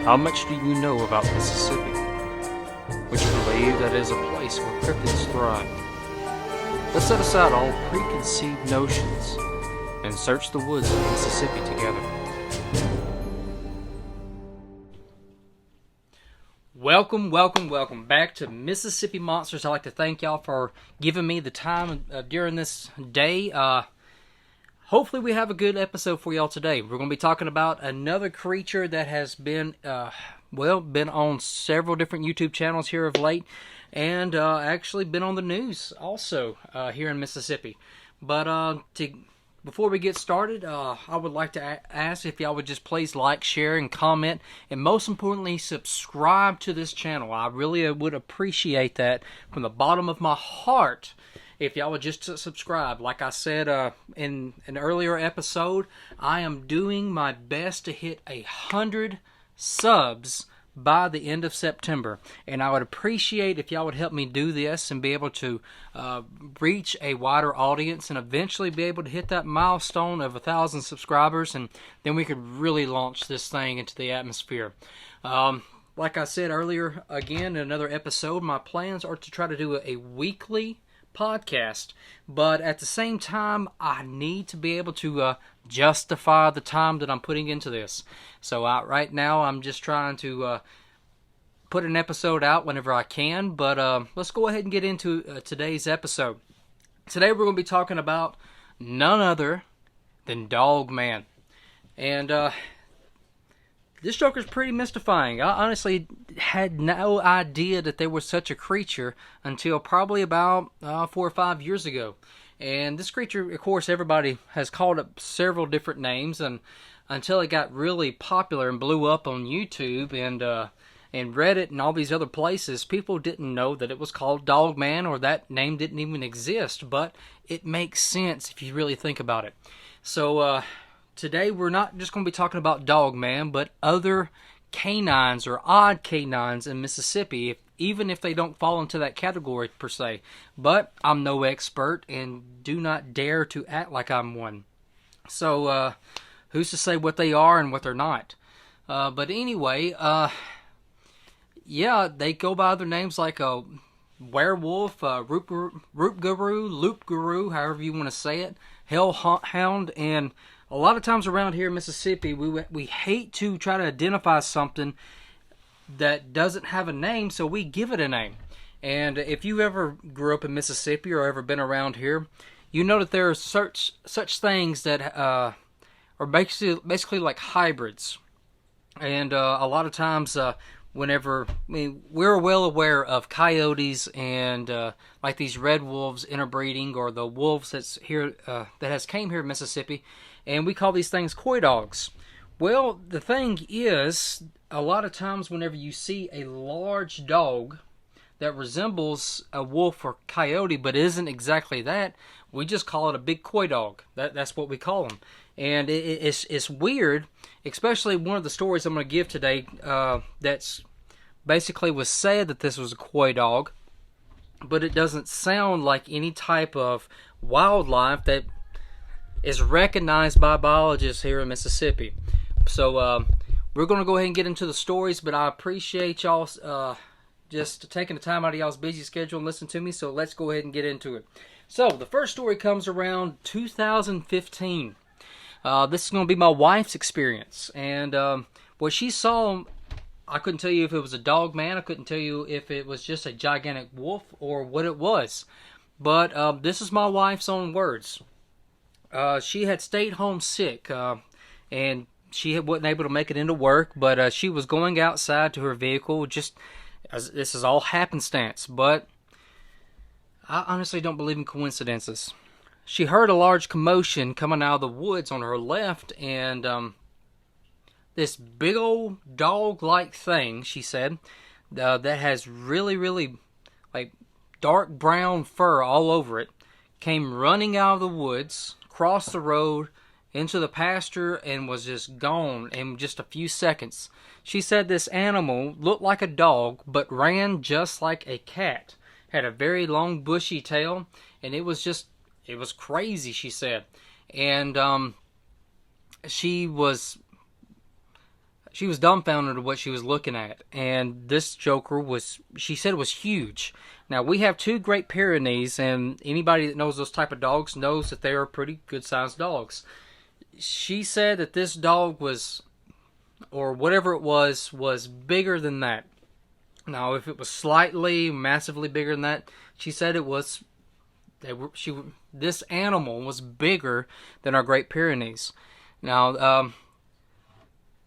How much do you know about Mississippi? Would you believe that it is a place where cryptids thrive? Let's set aside all preconceived notions and search the woods of Mississippi together. Welcome back to Mississippi Monsters. I'd like to thank y'all for giving me the time during this day. Hopefully we have a good episode for y'all today. We're going to be talking about another creature that has been, been on several different YouTube channels here of late, and actually been on the news also here in Mississippi. But before we get started, I would like to ask if y'all would just please like, share, and comment, and most importantly, subscribe to this channel. I really would appreciate that from the bottom of my heart. If y'all would just subscribe. Like I said in an earlier episode, I am doing my best to hit 100 subs by the end of September. And I would appreciate if y'all would help me do this and be able to reach a wider audience and eventually be able to hit that milestone of 1,000 subscribers. And then we could really launch this thing into the atmosphere. Like I said earlier, again, in another episode, my plans are to try to do a weekly podcast, but at the same time I need to be able to justify the time that I'm putting into this. So right now I'm just trying to put an episode out whenever I can, but let's go ahead and get into today's episode. Today we're going to be talking about none other than Dogman. And this Joker's pretty mystifying. I honestly had no idea that there was such a creature until probably about 4 or 5 years ago. And this creature, of course, everybody has called it several different names, and until it got really popular and blew up on YouTube and Reddit and all these other places, people didn't know that it was called Dogman, or that name didn't even exist. But it makes sense if you really think about it. So today we're not just going to be talking about Dogman, but other canines or odd canines in Mississippi, even if they don't fall into that category per se. But I'm no expert and do not dare to act like I'm one. So who's to say what they are and what they're not? But anyway, yeah, they go by other names like a werewolf, root guru, loop guru, however you want to say it, hellhound, and a lot of times around here in Mississippi, we hate to try to identify something that doesn't have a name, so we give it a name. And if you ever grew up in Mississippi or ever been around here, you know that there are such things that are basically like hybrids. And a lot of times, we're well aware of coyotes and like these red wolves interbreeding, or the wolves that's here that came here in Mississippi. And we call these things coy dogs. Well, the thing is, a lot of times whenever you see a large dog that resembles a wolf or coyote but isn't exactly that, we just call it a big coy dog. That's what we call them. And it's weird, especially one of the stories I'm going to give today that's basically was said that this was a coy dog, but it doesn't sound like any type of wildlife that is recognized by biologists here in Mississippi. So we're going to go ahead and get into the stories, but I appreciate y'all just taking the time out of y'all's busy schedule and listening to me, so let's go ahead and get into it. So the first story comes around 2015. This is going to be my wife's experience, and what she saw, I couldn't tell you if it was a dog man, I couldn't tell you if it was just a gigantic wolf or what it was, but this is my wife's own words. She had stayed home sick, and she wasn't able to make it into work, but she was going outside to her vehicle, this is all happenstance, but I honestly don't believe in coincidences. She heard a large commotion coming out of the woods on her left, and this big old dog-like thing, she said, that has really like dark brown fur all over it, came running out of the woods, crossed the road into the pasture, and was just gone in just a few seconds. She said this animal looked like a dog but ran just like a cat, had a very long bushy tail, and it was crazy, she said. And she she was dumbfounded at what she was looking at. And this joker was, she said, was huge. Now, we have two Great Pyrenees, and anybody that knows those type of dogs knows that they are pretty good-sized dogs. She said that this dog was, or whatever it was bigger than that. Now, if it was slightly, massively bigger than that, she said it was, this animal was bigger than our Great Pyrenees. Now,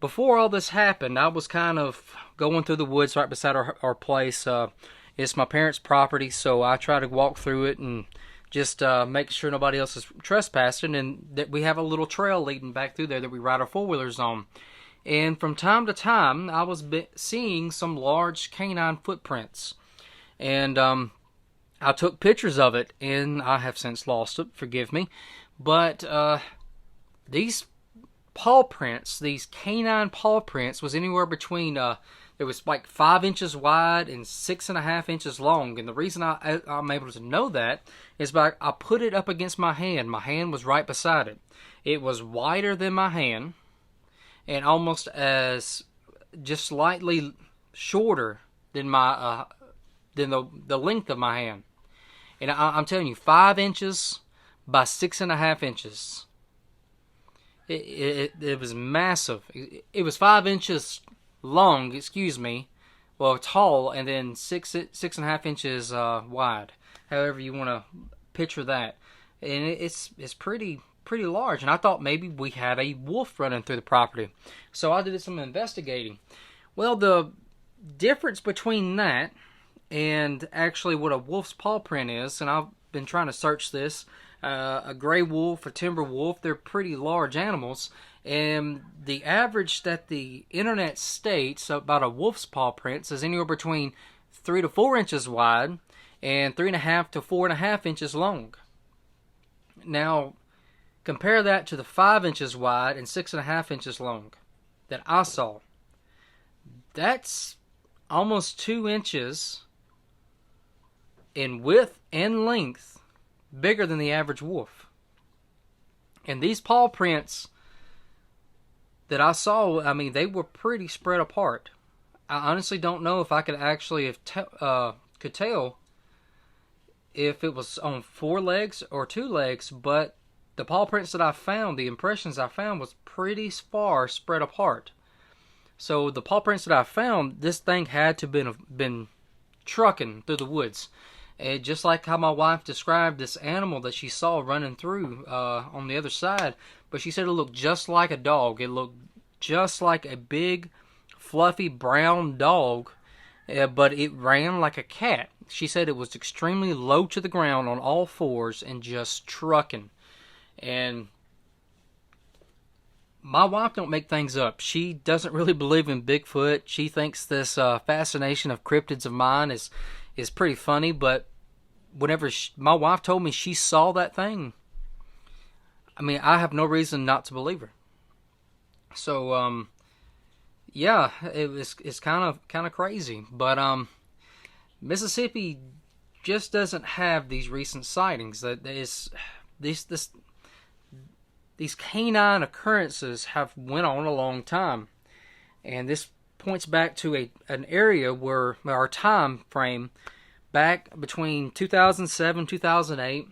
before all this happened, I was kind of going through the woods right beside our place. It's my parents' property, so I try to walk through it and just make sure nobody else is trespassing, and that we have a little trail leading back through there that we ride our four-wheelers on. And from time to time, I was seeing some large canine footprints. And I took pictures of it, and I have since lost it, forgive me. But these paw prints, these canine paw prints, was anywhere between, it was like 5 inches wide and 6.5 inches long. And the reason I'm able to know that is I put it up against my hand. My hand was right beside it. It was wider than my hand, and almost as just slightly shorter than my than the length of my hand. And I'm telling you, 5 inches by 6.5 inches. It was massive. It was 5 inches long, well, tall, and then 6.5 inches wide. However you want to picture that, and it's pretty large. And I thought maybe we had a wolf running through the property, so I did some investigating. Well, the difference between that and actually what a wolf's paw print is, and I've been trying to search this. A gray wolf, a timber wolf, they're pretty large animals, and the average that the internet states about a wolf's paw prints is anywhere between 3 to 4 inches wide and 3.5 to 4.5 inches long. Now, compare that to the 5 inches wide and 6.5 inches long that I saw. That's almost 2 inches in width and length bigger than the average wolf. And these paw prints that I saw, I mean, they were pretty spread apart. I honestly don't know if I could actually could tell if it was on 4 legs or 2 legs, but the paw prints that I found, the impressions I found, was pretty far spread apart. So the paw prints that I found, this thing had to have been trucking through the woods. And just like how my wife described this animal that she saw running through on the other side, but she said it looked just like a dog. It looked just like a big, fluffy brown dog, but it ran like a cat. She said it was extremely low to the ground on all fours and just trucking. And my wife don't make things up. She doesn't really believe in Bigfoot. She thinks this fascination of cryptids of mine is pretty funny, but whenever my wife told me she saw that thing, I mean, I have no reason not to believe her. So, yeah, it's kind of crazy, but Mississippi just doesn't have these recent sightings. These canine occurrences have went on a long time, and this points back to an area where our time frame back between 2007 2008.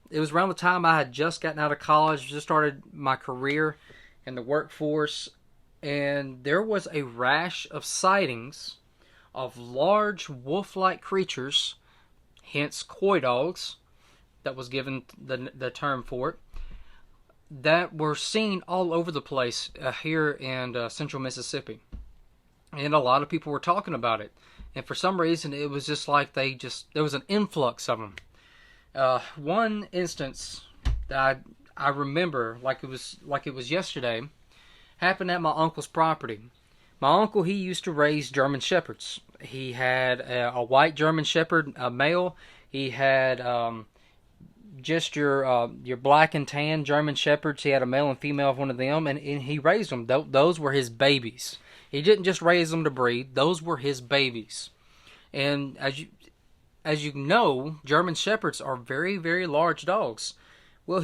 It was around the time I had just gotten out of college, just started my career in the workforce, and there was a rash of sightings of large wolf-like creatures, hence coy dogs, that was given the term for it, that were seen all over the place here in central Mississippi. And a lot of people were talking about it. And for some reason, it was just like there was an influx of them. One instance that I remember, like it was yesterday, happened at my uncle's property. My uncle, he used to raise German Shepherds. He had a white German Shepherd, a male. He had just your black and tan German Shepherds. He had a male and female of one of them, and he raised them. Those were his babies. He didn't just raise them to breed. Those were his babies. And as you know, German Shepherds are very, very large dogs. Well,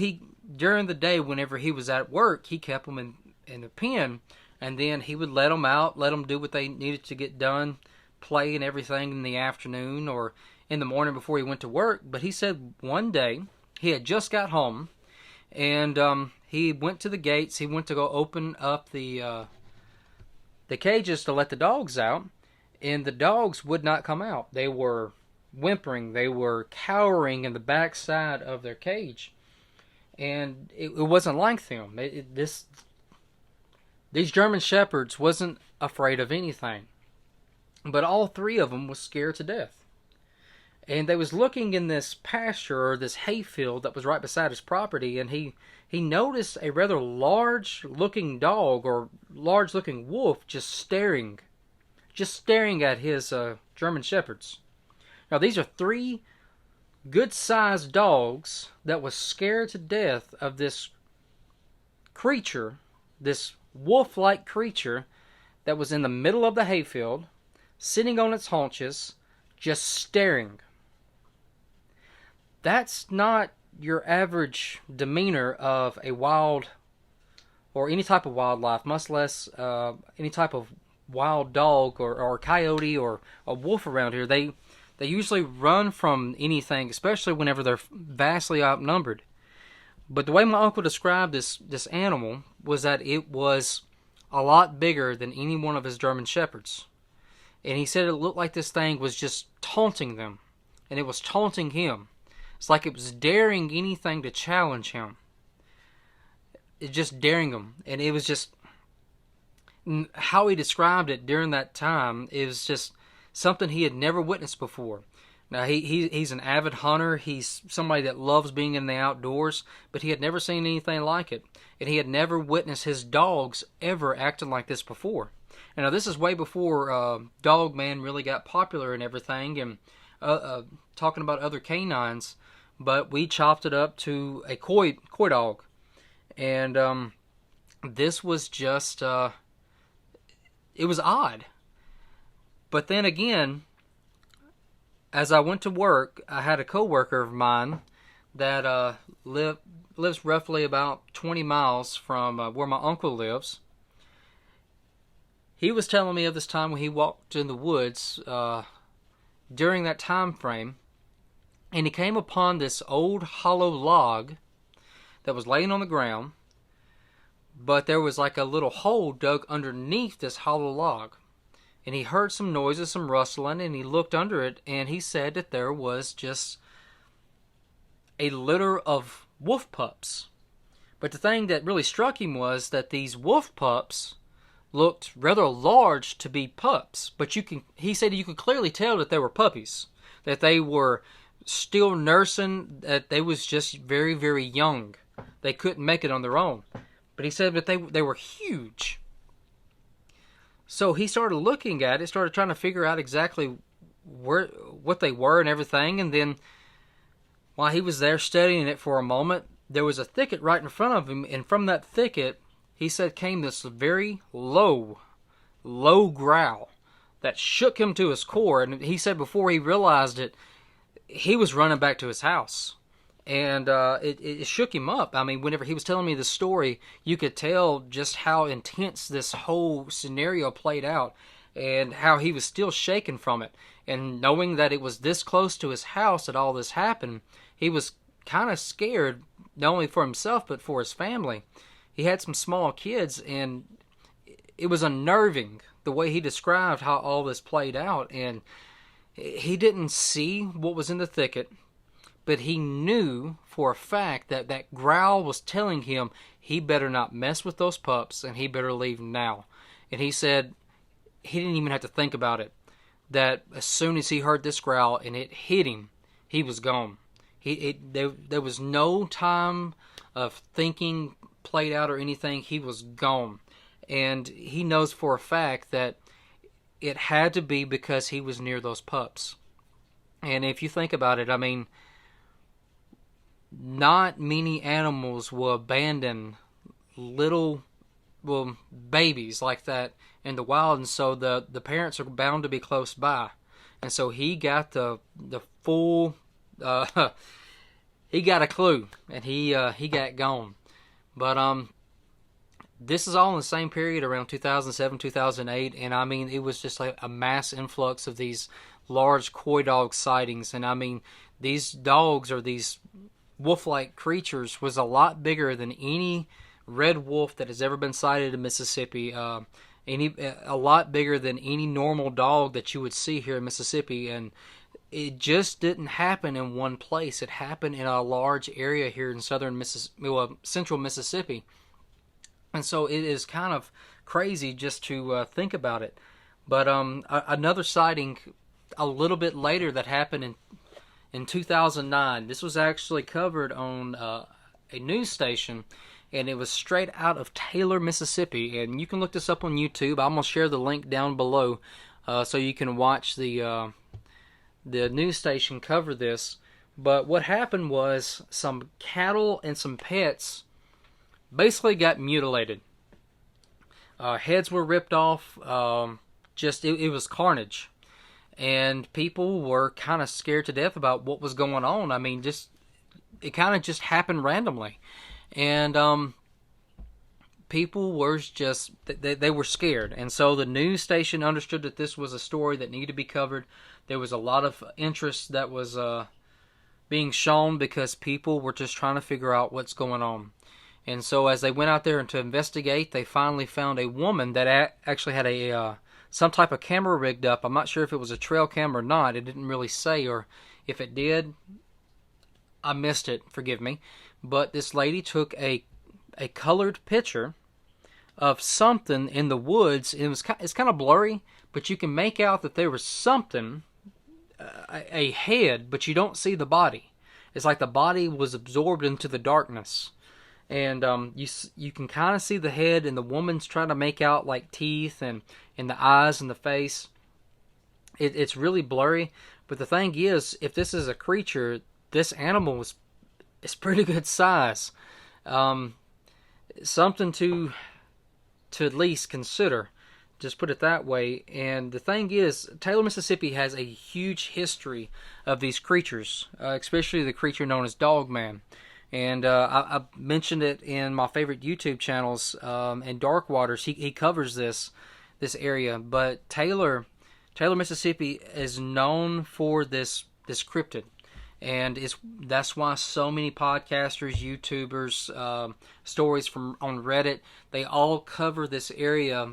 during the day, whenever he was at work, he kept them the pen, and then he would let them out, let them do what they needed to get done, play and everything in the afternoon or in the morning before he went to work. But he said one day he had just got home, and he went to the gates. He went to go open up the cages to let the dogs out, and the dogs would not come out. They were whimpering. They were cowering in the backside of their cage, and it wasn't like them. These German Shepherds wasn't afraid of anything, but all three of them was scared to death. And they was looking in this pasture or this hayfield that was right beside his property, and he noticed a rather large-looking dog or large-looking wolf just staring at his German Shepherds. Now, these are three good-sized dogs that was scared to death of this creature, this wolf-like creature that was in the middle of the hayfield, sitting on its haunches, just staring. That's not your average demeanor of a wild, or any type of wildlife, much less any type of wild dog or coyote or a wolf around here. They usually run from anything, especially whenever they're vastly outnumbered. But the way my uncle described this animal was that it was a lot bigger than any one of his German Shepherds. And he said it looked like this thing was just taunting them. And it was taunting him. It's like it was daring anything to challenge him. It's just daring him. And it was just, how he described it during that time, it was just something he had never witnessed before. Now, he's an avid hunter. He's somebody that loves being in the outdoors, but he had never seen anything like it. And he had never witnessed his dogs ever acting like this before. And now, this is way before Dogman really got popular and everything, and talking about other canines, but we chopped it up to a coy dog. And this was just, it was odd. But then again, as I went to work, I had a coworker of mine that lives roughly about 20 miles from where my uncle lives. He was telling me of this time when he walked in the woods during that time frame, and he came upon this old hollow log that was laying on the ground, but there was like a little hole dug underneath this hollow log. And he heard some noises, some rustling, and he looked under it, and he said that there was just a litter of wolf pups. But the thing that really struck him was that these wolf pups looked rather large to be pups. But he said you could clearly tell that they were puppies, that they were still nursing, that they was just very, very young. They couldn't make it on their own. But he said that they were huge. So he started looking at it, started trying to figure out exactly what they were and everything. And then while he was there studying it for a moment, there was a thicket right in front of him. And from that thicket, he said, came this very low growl that shook him to his core. And he said before he realized it, he was running back to his house. And it shook him up. I mean, whenever he was telling me the story, you could tell just how intense this whole scenario played out and how he was still shaken from it. And knowing that it was this close to his house that all this happened, he was kind of scared, not only for himself, but for his family. He had some small kids, and it was unnerving the way he described how all this played out. And he didn't see what was in the thicket, but he knew for a fact that that growl was telling him he better not mess with those pups and he better leave now. And he said he didn't even have to think about it, that as soon as he heard this growl and it hit him, he was gone. There was no time of thinking played out or anything. He was gone. And he knows for a fact that it had to be because he was near those pups. And if you think about it, I mean, not many animals will abandon little, babies like that in the wild, and so the parents are bound to be close by. And so he got the full, he got a clue, and he got gone. But this is all in the same period around 2007, 2008, and I mean, it was just like a mass influx of these large coy dog sightings. And I mean, these dogs, or these wolf-like creatures, was a lot bigger than any red wolf that has ever been sighted in Mississippi. A lot bigger than any normal dog that you would see here in Mississippi. And it just didn't happen in one place. It happened in a large area here in central Mississippi. And so it is kind of crazy just to think about it. But another sighting a little bit later that happened in 2009. This was actually covered on a news station, and it was straight out of Taylor, Mississippi. And you can look this up on YouTube. I'm going to share the link down below so you can watch the news station cover this. But what happened was some cattle and some pets basically got mutilated. Heads were ripped off. It was carnage. And people were kind of scared to death about what was going on. I mean, it kind of just happened randomly. And people were they were scared. And so the news station understood that this was a story that needed to be covered. There was a lot of interest that was being shown because people were just trying to figure out what's going on. And so as they went out there to investigate, they finally found a woman that actually had some type of camera rigged up. I'm not sure if it was a trail cam or not. It didn't really say, or if it did, I missed it. Forgive me. But this lady took a colored picture of something in the woods. It's kind of blurry, but you can make out that there was something, a head, but you don't see the body. It's like the body was absorbed into the darkness. And you can kind of see the head, and the woman's trying to make out like teeth and the eyes and the face. It's really blurry. But the thing is, if this is a creature, this animal is pretty good size. Something to at least consider. Just put it that way. And the thing is, Taylor, Mississippi has a huge history of these creatures, especially the creature known as Dogman. And I mentioned it in my favorite YouTube channels, in Dark Waters. He covers this area. But Taylor, Mississippi is known for this cryptid. And that's why so many podcasters, YouTubers, stories on Reddit, they all cover this area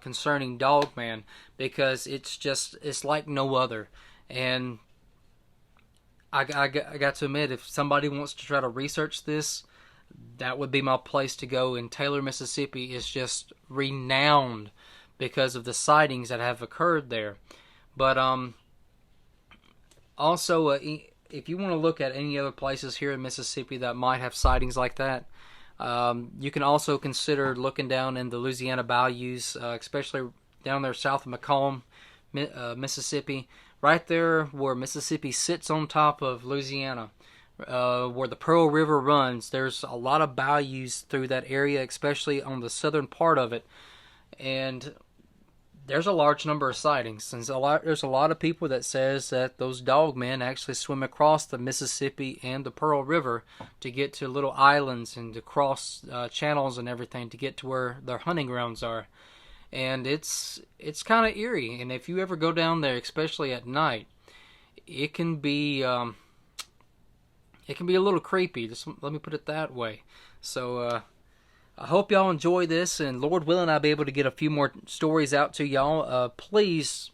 concerning Dogman, because it's like no other. And I got to admit, if somebody wants to try to research this, that would be my place to go. And Taylor, Mississippi is just renowned because of the sightings that have occurred there. But also, if you want to look at any other places here in Mississippi that might have sightings like that, you can also consider looking down in the Louisiana bayous, especially down there south of Macomb, Mississippi. Right there where Mississippi sits on top of Louisiana, where the Pearl River runs, there's a lot of bayous through that area, especially on the southern part of it. And there's a large number of sightings. And there's a lot of people that says that those dogmen actually swim across the Mississippi and the Pearl River to get to little islands and to cross channels and everything to get to where their hunting grounds are. And it's kind of eerie. And if you ever go down there, especially at night, it can be a little creepy. Just let me put it that way. So I hope y'all enjoy this, and Lord willing, I'll be able to get a few more stories out to y'all. Please,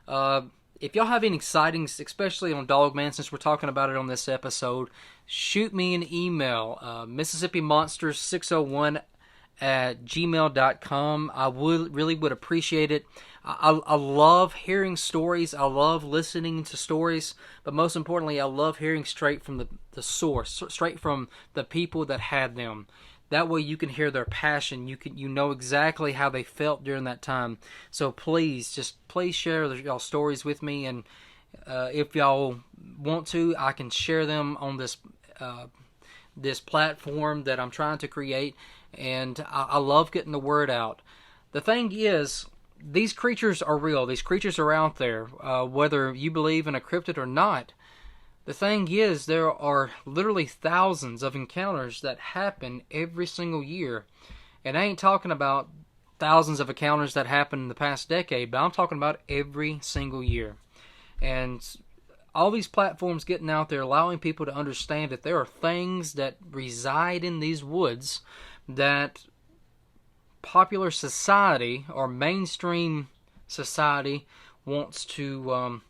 if y'all have any sightings, especially on Dogman, since we're talking about it on this episode, shoot me an email, MississippiMonsters601 at gmail.com. I really would appreciate it. I love hearing stories. I love listening to stories. But most importantly, I love hearing straight from the source, straight from the people that had them. That way you can hear their passion. You know exactly how they felt during that time. So please share y'all stories with me. And if y'all want to, I can share them on this platform that I'm trying to create. And I love getting the word out. The thing is, these creatures are real. These creatures are out there, whether you believe in a cryptid or not. The thing is, there are literally thousands of encounters that happen every single year. And I ain't talking about thousands of encounters that happened in the past decade, but I'm talking about every single year. And all these platforms getting out there, allowing people to understand that there are things that reside in these woods that popular society or mainstream society wants to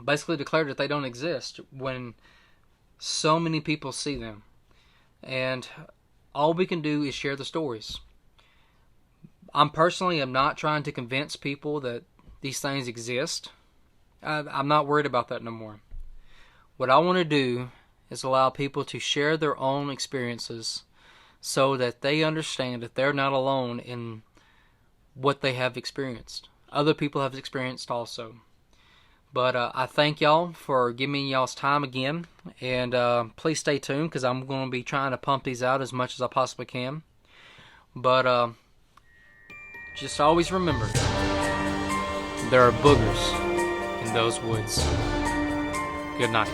basically declare that they don't exist when so many people see them. And all we can do is share the stories. I'm not trying to convince people that these things exist. I'm not worried about that no more. What I want to do is allow people to share their own experiences so that they understand that they're not alone in what they have experienced. Other people have experienced also. But I thank y'all for giving me y'all's time again. And please stay tuned because I'm going to be trying to pump these out as much as I possibly can. But just always remember, there are boogers in those woods. Good night.